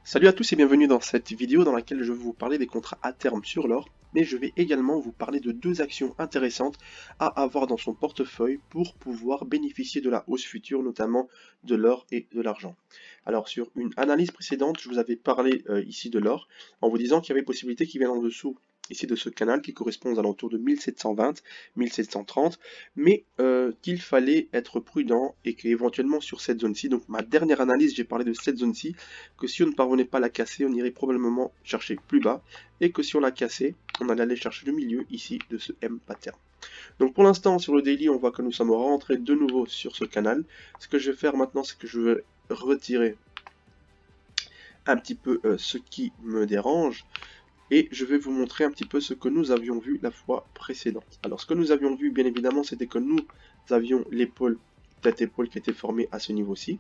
Salut à tous et bienvenue dans cette vidéo dans laquelle je vais vous parler des contrats à terme sur l'or, mais je vais également vous parler de deux actions intéressantes à avoir dans son portefeuille pour pouvoir bénéficier de la hausse future, notamment de l'or et de l'argent. Alors sur une analyse précédente, je vous avais parlé ici de l'or, en vous disant qu'il y avait possibilité qui vienne en dessous ici de ce canal qui correspond aux alentours de 1720, 1730, mais qu'il fallait être prudent et qu'éventuellement sur cette zone-ci, donc ma dernière analyse, j'ai parlé de cette zone-ci, que si on ne parvenait pas à la casser, on irait probablement chercher plus bas, et que si on la cassait, on allait aller chercher le milieu ici de ce M pattern. Donc pour l'instant sur le daily, on voit que nous sommes rentrés de nouveau sur ce canal. Ce que je vais faire maintenant, c'est que je vais retirer un petit peu ce qui me dérange, et je vais vous montrer un petit peu ce que nous avions vu la fois précédente. Alors ce que nous avions vu, bien évidemment, c'était que nous avions l'épaule, tête-épaule qui était formée à ce niveau-ci.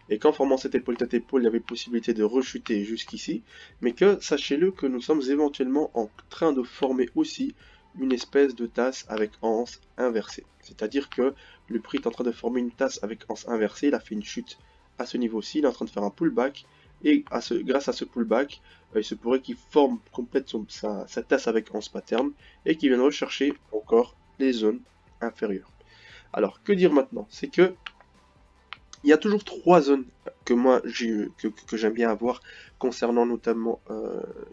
Et qu'en formant cette épaule tête-épaule, il y avait possibilité de rechuter jusqu'ici, mais que sachez-le que nous sommes éventuellement en train de former aussi une espèce de tasse avec anse inversée. C'est-à-dire que le prix est en train de former une tasse avec anse inversée, il a fait une chute à ce niveau-ci, il est en train de faire un pullback, et grâce à ce pullback, il se pourrait qu'il forme complète sa tasse avec anse pattern, et qu'il vienne rechercher encore les zones inférieures. Alors, que dire maintenant? C'est que il y a toujours trois zones que moi que j'aime bien avoir concernant notamment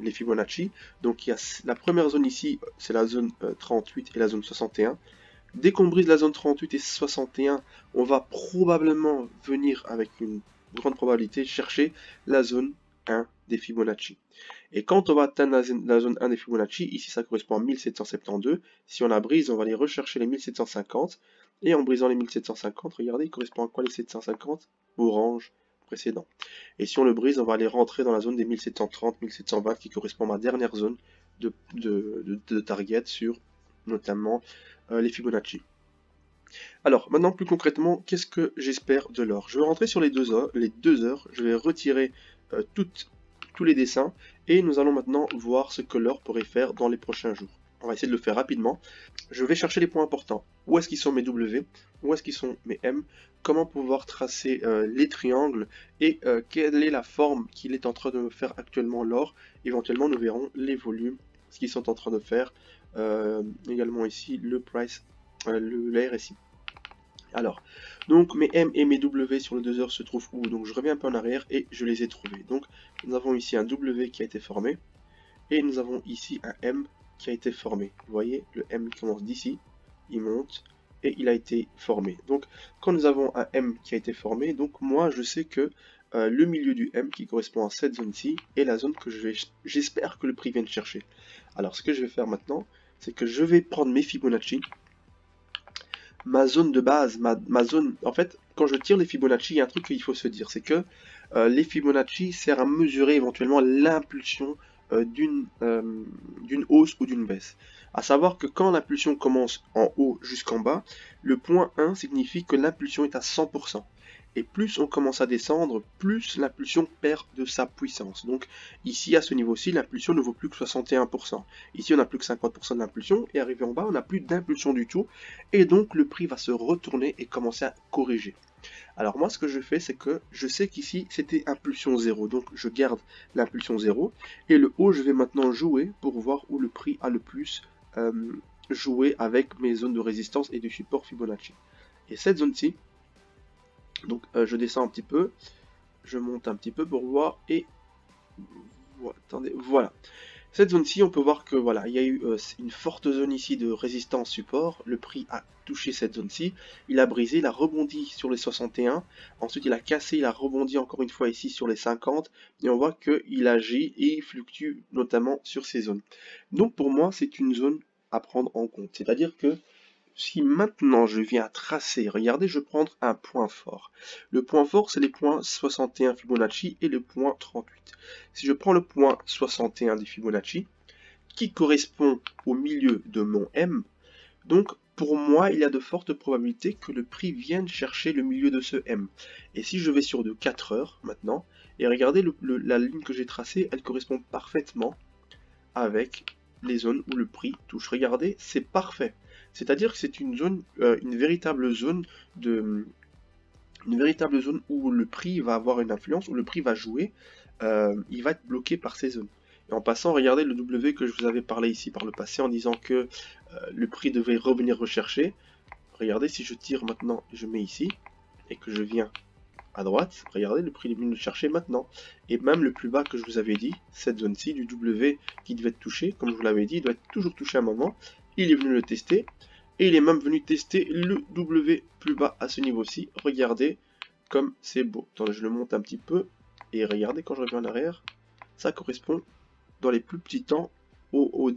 les Fibonacci. Donc il y a la première zone ici, c'est la zone 38 et la zone 61. Dès qu'on brise la zone 38 et 61, on va probablement venir avec une grande probabilité chercher la zone 1 des Fibonacci. Et quand on va atteindre la zone 1 des Fibonacci, ici ça correspond à 1772, si on la brise, on va aller rechercher les 1750, et en brisant les 1750, regardez, il correspond à quoi les 750? Orange précédent. Et si on le brise, on va aller rentrer dans la zone des 1730, 1720, qui correspond à ma dernière zone de target sur notamment les Fibonacci. Alors, maintenant plus concrètement, qu'est-ce que j'espère de l'or? Je vais rentrer sur les 2 heures, je vais retirer tous les dessins, et nous allons maintenant voir ce que l'or pourrait faire dans les prochains jours. On va essayer de le faire rapidement. Je vais chercher les points importants. Où est-ce qu'ils sont mes W? Où est-ce qu'ils sont mes M? Comment pouvoir tracer les triangles? Et quelle est la forme qu'il est en train de me faire actuellement l'or? Éventuellement, nous verrons les volumes, ce qu'ils sont en train de faire. Également ici, le price, la RSI. Alors, donc mes M et mes W sur le 2 heures se trouvent où? Donc je reviens un peu en arrière et je les ai trouvés. Donc nous avons ici un W qui a été formé, et nous avons ici un M qui a été formé. Vous voyez, le M commence d'ici, il monte, et il a été formé. Donc quand nous avons un M qui a été formé, donc moi je sais que le milieu du M qui correspond à cette zone-ci est la zone que j'espère que le prix vienne chercher. Alors ce que je vais faire maintenant, c'est que je vais prendre mes Fibonacci, ma zone de base, ma zone, en fait, quand je tire les Fibonacci, il y a un truc qu'il faut se dire, c'est que les Fibonacci servent à mesurer éventuellement l'impulsion d'une hausse ou d'une baisse. À savoir que quand l'impulsion commence en haut jusqu'en bas, le point 1 signifie que l'impulsion est à 100%. Et plus on commence à descendre, plus l'impulsion perd de sa puissance. Donc ici, à ce niveau-ci, l'impulsion ne vaut plus que 61%. Ici, on n'a plus que 50% de l'impulsion, et arrivé en bas, on n'a plus d'impulsion du tout, et donc le prix va se retourner et commencer à corriger. Alors moi, ce que je fais, c'est que je sais qu'ici, c'était impulsion 0, donc je garde l'impulsion 0, et le haut, je vais maintenant jouer pour voir où le prix a le plus joué avec mes zones de résistance et de support Fibonacci. Et cette zone-ci, donc je descends un petit peu, je monte un petit peu pour voir, et voilà, attendez, voilà. Cette zone-ci, on peut voir que voilà, il y a eu une forte zone ici de résistance support, le prix a touché cette zone-ci, il a brisé, il a rebondi sur les 61, ensuite il a cassé, il a rebondi encore une fois ici sur les 50, et on voit qu'il agit et il fluctue notamment sur ces zones. Donc pour moi, c'est une zone à prendre en compte, c'est-à-dire que si maintenant je viens tracer, regardez, je vais prendre un point fort. Le point fort, c'est les points 61 Fibonacci et le point 38. Si je prends le point 61 des Fibonacci, qui correspond au milieu de mon M, donc pour moi, il y a de fortes probabilités que le prix vienne chercher le milieu de ce M. Et si je vais sur de 4 heures maintenant, et regardez la ligne que j'ai tracée, elle correspond parfaitement avec les zones où le prix touche. Regardez, c'est parfait. C'est-à-dire que c'est une zone, une véritable zone où le prix va avoir une influence, où le prix va jouer il va être bloqué par ces zones. Et en passant, regardez le W que je vous avais parlé ici par le passé en disant que le prix devait revenir rechercher. Regardez, si je tire maintenant, je mets ici, et que je viens à droite, regardez, le prix est venu le chercher maintenant. Et même le plus bas que je vous avais dit, cette zone-ci du W qui devait être touché, comme je vous l'avais dit, il doit être toujours touché à un moment. Il est venu le tester, et il est même venu tester le W plus bas à ce niveau-ci. Regardez comme c'est beau. Attendez, je le monte un petit peu, et regardez quand je reviens en arrière, ça correspond dans les plus petits temps au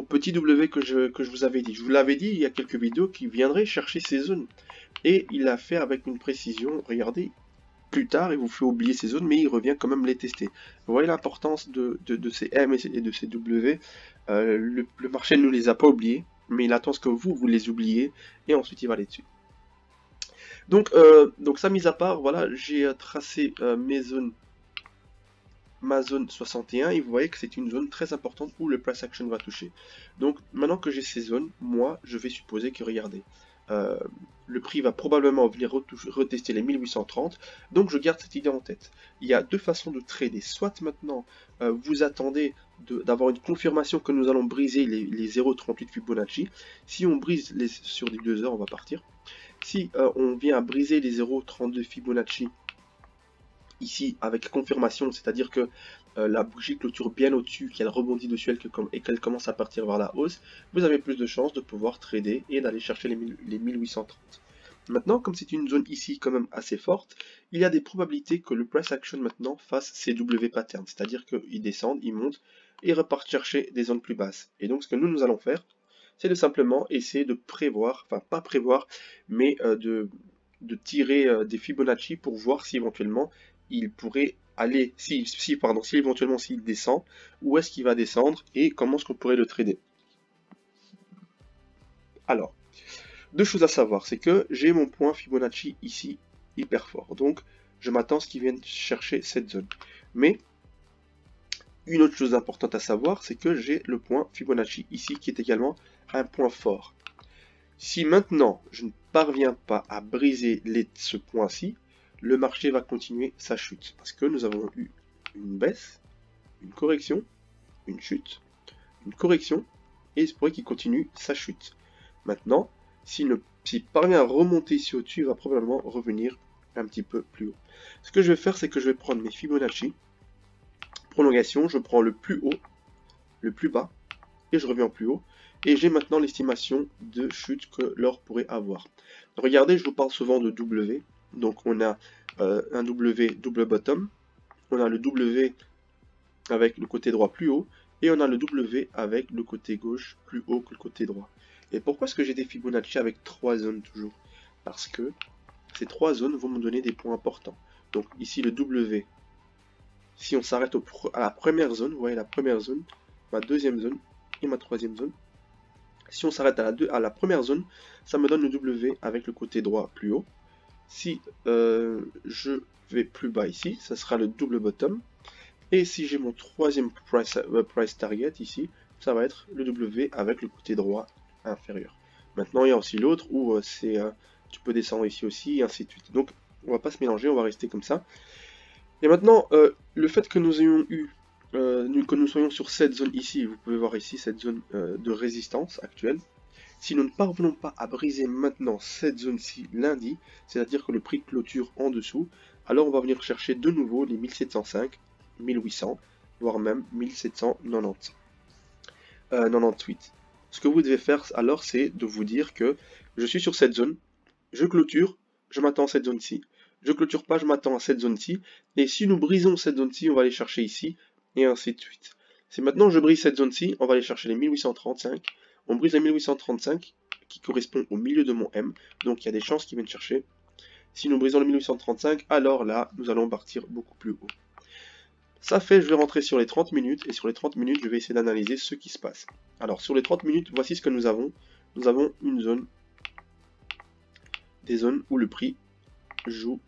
petit W que je vous avais dit. Je vous l'avais dit il y a quelques vidéos qu'il viendrait chercher ces zones. Et il l'a fait avec une précision, regardez, plus tard il vous fait oublier ces zones, mais il revient quand même les tester. Vous voyez l'importance de ces M et de ces W. Le marché ne les a pas oubliés, mais il attend ce que vous les oubliez, et ensuite il va aller dessus. Donc ça mis à part, voilà, j'ai tracé ma zone 61, et vous voyez que c'est une zone très importante où le price action va toucher. Donc maintenant que j'ai ces zones, moi je vais supposer que, regardez, le prix va probablement venir retester les 1830, donc je garde cette idée en tête. Il y a deux façons de trader, soit maintenant vous attendez d'avoir une confirmation que nous allons briser les 0,38 Fibonacci. Si on brise sur des 2 heures, on va partir. Si on vient à briser les 0,32 Fibonacci ici avec confirmation, c'est-à-dire que la bougie clôture bien au-dessus, qu'elle rebondit dessus et qu'elle commence à partir vers la hausse, vous avez plus de chances de pouvoir trader et d'aller chercher les 1830. Maintenant, comme c'est une zone ici quand même assez forte, il y a des probabilités que le price action maintenant fasse ses W patterns, c'est-à-dire qu'il descend, il monte et repart chercher des zones plus basses. Et donc ce que nous allons faire, c'est de simplement essayer de prévoir, enfin pas prévoir, mais de tirer des Fibonacci pour voir si éventuellement il pourrait aller, si éventuellement s'il descend, où est-ce qu'il va descendre et comment est-ce qu'on pourrait le trader. Alors, deux choses à savoir, c'est que j'ai mon point Fibonacci ici hyper fort, donc je m'attends à ce qu'il vienne chercher cette zone. Mais une autre chose importante à savoir, c'est que j'ai le point Fibonacci ici qui est également un point fort. Si maintenant je ne parviens pas à briser ce point-ci, le marché va continuer sa chute. Parce que nous avons eu une baisse, une correction, une chute, une correction, et il se pourrait qu'il continue sa chute. Maintenant, s'il parvient à remonter ici au-dessus, il va probablement revenir un petit peu plus haut. Ce que je vais faire, c'est que je vais prendre mes Fibonacci, prolongation, je prends le plus haut, le plus bas, et je reviens plus haut. Et j'ai maintenant l'estimation de chute que l'or pourrait avoir. Regardez, je vous parle souvent de W. Donc on a un W double bottom, on a le W avec le côté droit plus haut, et on a le W avec le côté gauche plus haut que le côté droit. Et pourquoi est-ce que j'ai des Fibonacci avec 3 zones toujours? Parce que ces 3 zones vont me donner des points importants. Donc ici le W, si on s'arrête à la première zone, vous voyez la première zone, ma deuxième zone et ma troisième zone. Si on s'arrête à la première zone, ça me donne le W avec le côté droit plus haut. Si je vais plus bas ici, ça sera le double bottom. Et si j'ai mon troisième price target ici, ça va être le W avec le côté droit inférieur. Maintenant, il y a aussi l'autre où tu peux descendre ici aussi, et ainsi de suite. Donc, on va pas se mélanger, on va rester comme ça. Et maintenant, le fait que nous ayons eu que nous soyons sur cette zone ici, vous pouvez voir ici cette zone de résistance actuelle. Si nous ne parvenons pas à briser maintenant cette zone-ci lundi, c'est-à-dire que le prix clôture en dessous, alors on va venir chercher de nouveau les 1705, 1800, voire même 1798. Ce que vous devez faire alors, c'est de vous dire que je suis sur cette zone, je clôture, je m'attends à cette zone-ci. Je clôture pas, je m'attends à cette zone-ci. Et si nous brisons cette zone-ci, on va aller chercher ici, et ainsi de suite. Si maintenant je brise cette zone-ci, on va aller chercher les 1835. On brise les 1835, qui correspond au milieu de mon M, donc il y a des chances qu'ils viennent chercher. Si nous brisons les 1835, alors là, nous allons partir beaucoup plus haut. Ça fait, je vais rentrer sur les 30 minutes, et sur les 30 minutes, je vais essayer d'analyser ce qui se passe. Alors, sur les 30 minutes, voici ce que nous avons. Nous avons une zone, des zones où le prix joue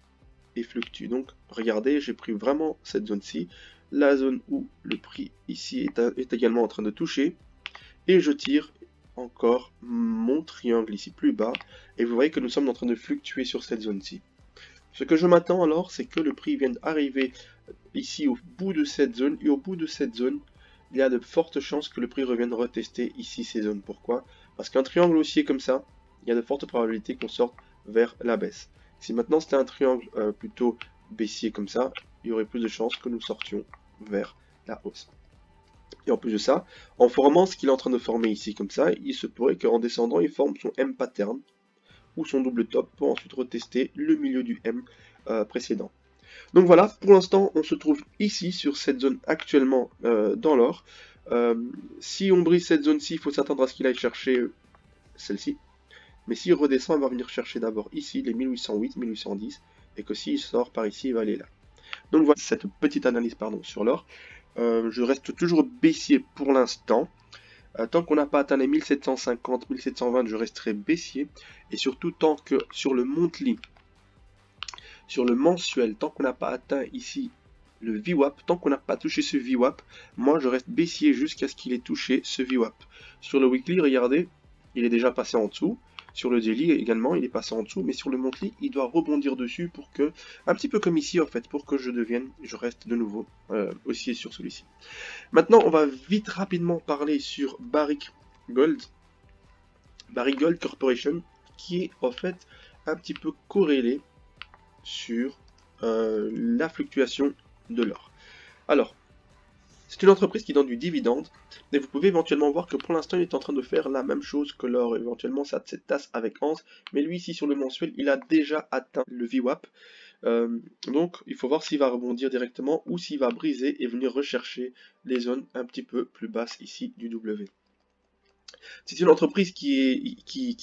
et fluctue. Donc, regardez, j'ai pris vraiment cette zone-ci, la zone où le prix ici est également en train de toucher, et je tire encore mon triangle ici plus bas, et vous voyez que nous sommes en train de fluctuer sur cette zone-ci. Ce que je m'attends alors, c'est que le prix vienne arriver ici au bout de cette zone, et au bout de cette zone, il y a de fortes chances que le prix revienne retester ici ces zones. Pourquoi? Parce qu'un triangle haussier comme ça, il y a de fortes probabilités qu'on sorte vers la baisse. Si maintenant c'était un triangle plutôt baissier comme ça, il y aurait plus de chances que nous sortions vers la hausse. Et en plus de ça, en formant ce qu'il est en train de former ici comme ça, il se pourrait qu'en descendant, il forme son M pattern ou son double top pour ensuite retester le milieu du M précédent. Donc voilà, pour l'instant, on se trouve ici sur cette zone actuellement dans l'or. Si on brise cette zone-ci, il faut s'attendre à ce qu'il aille chercher celle-ci. Mais s'il redescend, il va venir chercher d'abord ici les 1808, 1810, et que s'il sort par ici, il va aller là. Donc voilà cette petite analyse sur l'or. Je reste toujours baissier pour l'instant. Tant qu'on n'a pas atteint les 1750, 1720, je resterai baissier. Et surtout, tant que sur le monthly, sur le mensuel, tant qu'on n'a pas atteint ici le VWAP, tant qu'on n'a pas touché ce VWAP, moi je reste baissier jusqu'à ce qu'il ait touché ce VWAP. Sur le weekly, regardez, il est déjà passé en dessous. Sur le daily également, il est passé en dessous, mais sur le monthly, il doit rebondir dessus pour que, un petit peu comme ici en fait, pour que je reste de nouveau haussier sur celui-ci. Maintenant, on va vite rapidement parler sur Barrick Gold Corporation, qui est en fait un petit peu corrélé sur la fluctuation de l'or. Alors, c'est une entreprise qui donne du dividende, mais vous pouvez éventuellement voir que pour l'instant il est en train de faire la même chose que l'or, éventuellement cette tasse avec 11, mais lui ici sur le mensuel il a déjà atteint le VWAP, donc il faut voir s'il va rebondir directement ou s'il va briser et venir rechercher les zones un petit peu plus basses ici du W. C'est une entreprise qui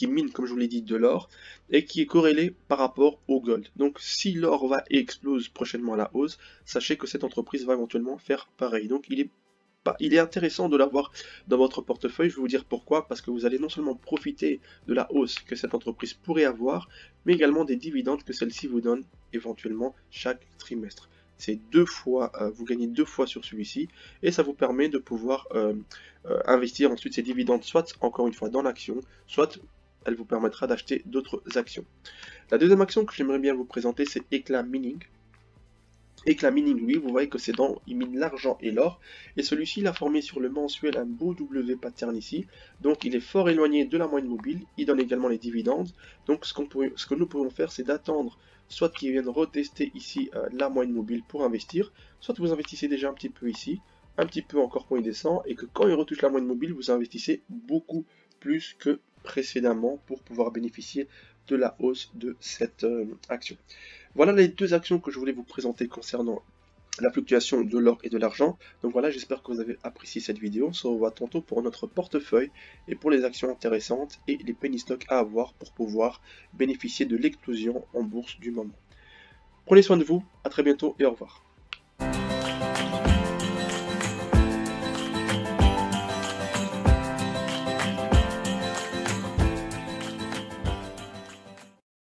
mine, comme je vous l'ai dit, de l'or et qui est corrélée par rapport au gold. Donc si l'or va et explose prochainement à la hausse, sachez que cette entreprise va éventuellement faire pareil. Donc il est intéressant de l'avoir dans votre portefeuille. Je vais vous dire pourquoi. Parce que vous allez non seulement profiter de la hausse que cette entreprise pourrait avoir, mais également des dividendes que celle-ci vous donne éventuellement chaque trimestre. C'est vous gagnez 2 fois sur celui-ci, et ça vous permet de pouvoir investir ensuite ces dividendes, soit encore une fois dans l'action, soit elle vous permettra d'acheter d'autres actions. La deuxième action que j'aimerais bien vous présenter, c'est Eclat Mining. Eclat Mining, lui, vous voyez que il mine l'argent et l'or, et celui-ci il a formé sur le mensuel un beau W pattern ici, donc il est fort éloigné de la moyenne mobile, il donne également les dividendes, donc ce que nous pouvons faire, c'est d'attendre soit qu'ils viennent retester ici la moyenne mobile pour investir, soit vous investissez déjà un petit peu ici, un petit peu encore quand il descend, et que quand il retouche la moyenne mobile, vous investissez beaucoup plus que précédemment pour pouvoir bénéficier de la hausse de cette action. Voilà les deux actions que je voulais vous présenter concernant la fluctuation de l'or et de l'argent. Donc voilà, j'espère que vous avez apprécié cette vidéo. On se revoit tantôt pour notre portefeuille et pour les actions intéressantes et les penny stocks à avoir pour pouvoir bénéficier de l'explosion en bourse du moment. Prenez soin de vous, à très bientôt et au revoir.